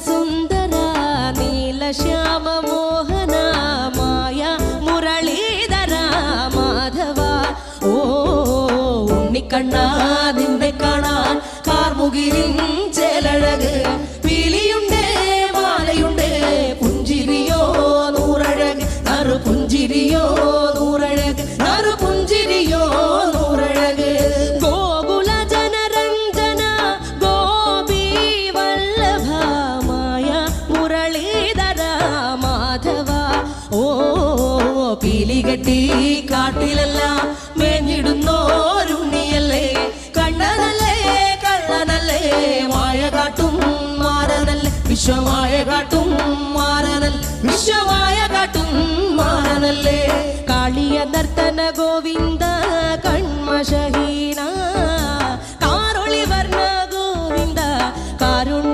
സുന്ദര നീലശ്യാമ മോഹന മായ മുരളീധര മാധവ ഓ ഉണ്ണിക്കണ്ണാ നിന്നെ കാണാൻ കാർമുകിലിൻ ചേലഴക് പീലിയുണ്ട് മാലയുണ്ട് പുഞ്ചിരിയോ നൂറഴക് നറു പുഞ്ചിരിയോ നൂറഴക് നറു പുഞ്ചിരിയോ നൂറഴക് ഗോകുല ജനരഞ്ജന ഗോപി വല്ലഭ മായ മുരളീധര മാധവ ഓ പീലികെട്ടി കാട്ടിലെല്ലാം മേഞ്ഞിടുന്നോരുണ്ണിയല്ലേ കണ്ണനല്ലേ കള്ളനല്ലേ മായ കാട്ടും മാരനല്ലേ വിശ്വമായ കാട്ടും മാരനല്ലേ വിശ്വമായ കാട്ടും മാരനല്ലേ കാളിയ നർത്തന ഗോവിന്ദ